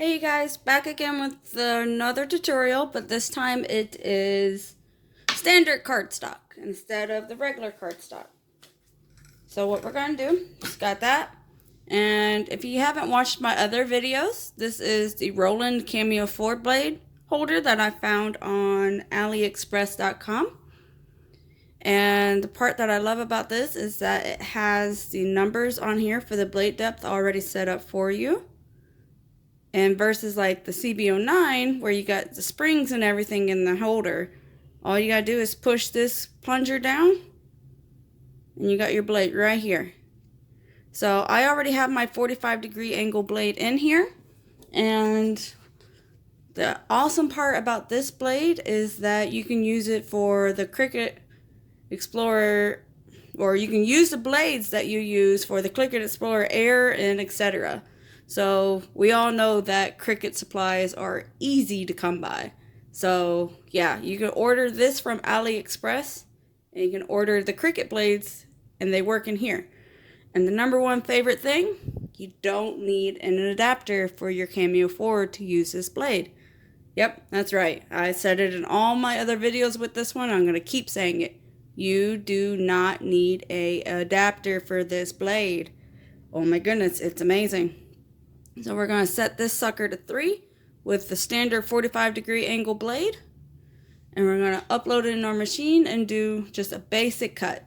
Hey you guys, back again with another tutorial, but this time it is standard cardstock instead of the regular cardstock. So what we're going to do, just got that. And if you haven't watched my other videos, this is the Roland Cameo4 blade holder that I found on AliExpress.com. And the part that I love about this is that it has the numbers on here for the blade depth already set up for you. And versus like the CB09 where you got the springs and everything in the holder, all you gotta do is push this plunger down and you got your blade right here. So I already have my 45-degree angle blade in here, and the awesome part about this blade is that you can use it for the Cricut Explorer, or you can use the blades that you use for the Cricut Explorer Air and etc. So we all know that Cricut supplies are easy to come by. So yeah, you can order this from AliExpress, and you can order the Cricut blades, and they work in here. And the number one favorite thing, you don't need an adapter for your cameo4 to use this blade. Yep, that's right. I said it in all my other videos with this one. I'm going to keep saying it. You do not need a adapter for this blade. Oh my goodness, it's amazing. So we're going to set this sucker to 3 with the standard 45-degree angle blade. And we're going to upload it in our machine and do just a basic cut.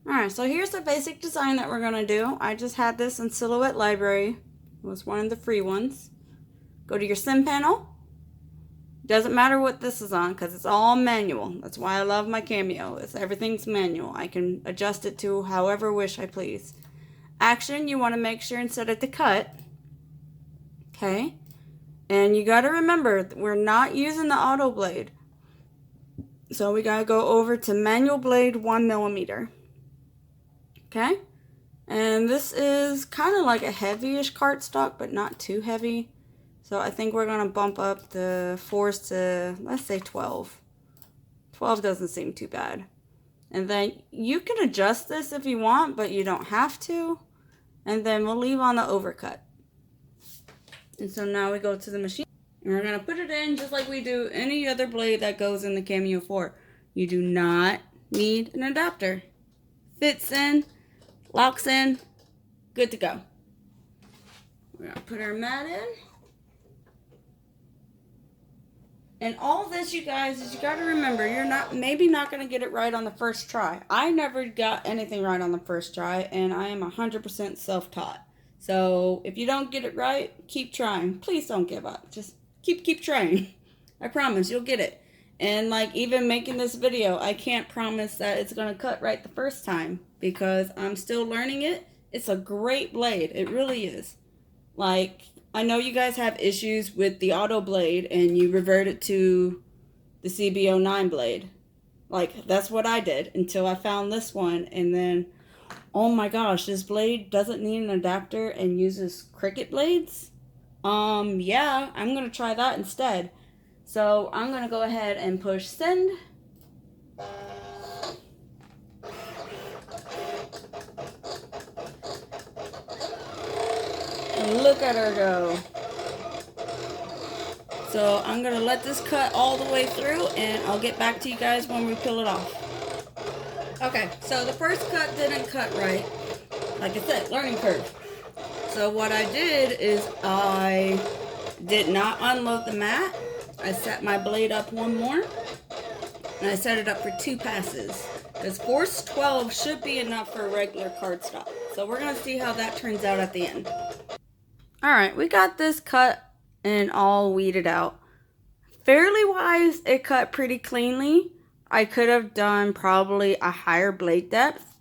Alright, so here's the basic design that we're going to do. I just had this in Silhouette Library. It was one of the free ones. Go to your sim panel. Doesn't matter what this is on because it's all manual. That's why I love my Cameo. Everything's manual. I can adjust it to however wish I please. Action, you want to make sure and set it to cut. Okay, and you got to remember, we're not using the auto blade. So we got to go over to manual blade 1mm. Okay, and this is kind of like a heavy-ish cardstock, but not too heavy. So I think we're going to bump up the force to, let's say 12. 12 doesn't seem too bad. And then you can adjust this if you want, but you don't have to. And then we'll leave on the overcut. And so now we go to the machine, and we're going to put it in just like we do any other blade that goes in the cameo4. You do not need an adapter. Fits in, locks in, good to go. We're going to put our mat in. And all this, you guys, is you got to remember, you're maybe not going to get it right on the first try. I never got anything right on the first try, and I am 100% self-taught. So if you don't get it right, keep trying. Please don't give up. Just keep trying. I promise you'll get it. And like even making this video, I can't promise that it's going to cut right the first time because I'm still learning it. It's a great blade. It really is. Like, I know you guys have issues with the auto blade and you revert it to the CB09 blade. Like, that's what I did until I found this one, and then oh my gosh, this blade doesn't need an adapter and uses Cricut blades? Yeah, I'm going to try that instead. So I'm going to go ahead and push send. And look at her go. So I'm going to let this cut all the way through, and I'll get back to you guys when we peel it off. Okay, so the first cut didn't cut right. Like I said, learning curve. So what I did is I did not unload the mat. I set my blade up one more. And I set it up for 2 passes. Because force 12 should be enough for a regular cardstock. So we're going to see how that turns out at the end. Alright, we got this cut and all weeded out. Fairly wise, it cut pretty cleanly. I could have done probably a higher blade depth,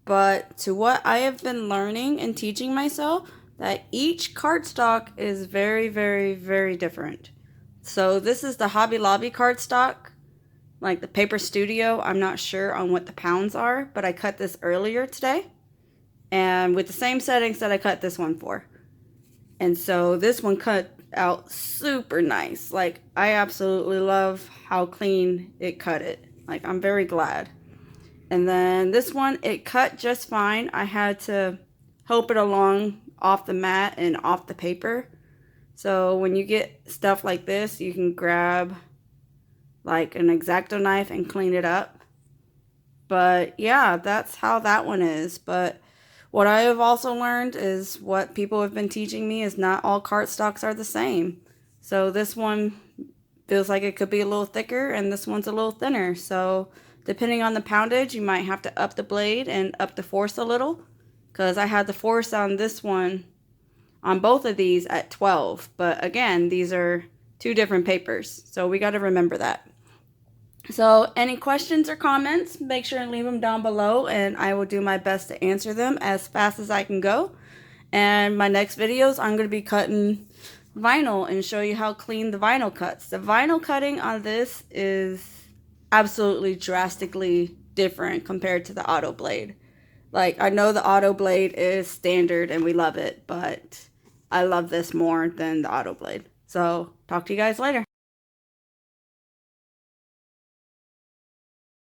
but to what I have been learning and teaching myself, that each cardstock is very, very, very different. So this is the Hobby Lobby cardstock, like the Paper Studio. I'm not sure on what the pounds are, but I cut this earlier today, and with the same settings that I cut this one for. And so this one cut out super nice. Like, I absolutely love how clean it cut it. Like, I'm very glad. And then this one, it cut just fine. I had to help it along off the mat and off the paper So when you get stuff like this, you can grab like an X-Acto knife and clean it up. But yeah, that's how that one is. But what I have also learned is what people have been teaching me is not all cardstocks are the same. So this one feels like it could be a little thicker and this one's a little thinner. So depending on the poundage, you might have to up the blade and up the force a little. Because I had the force on this one, on both of these at 12. But again, these are two different papers. So we got to remember that. So any questions or comments, make sure and leave them down below and I will do my best to answer them as fast as I can go. And my next videos, I'm going to be cutting vinyl and show you how clean the vinyl cuts. The vinyl cutting on this is absolutely drastically different compared to the auto blade. Like, I know the auto blade is standard and we love it, but I love this more than the auto blade. So talk to you guys later.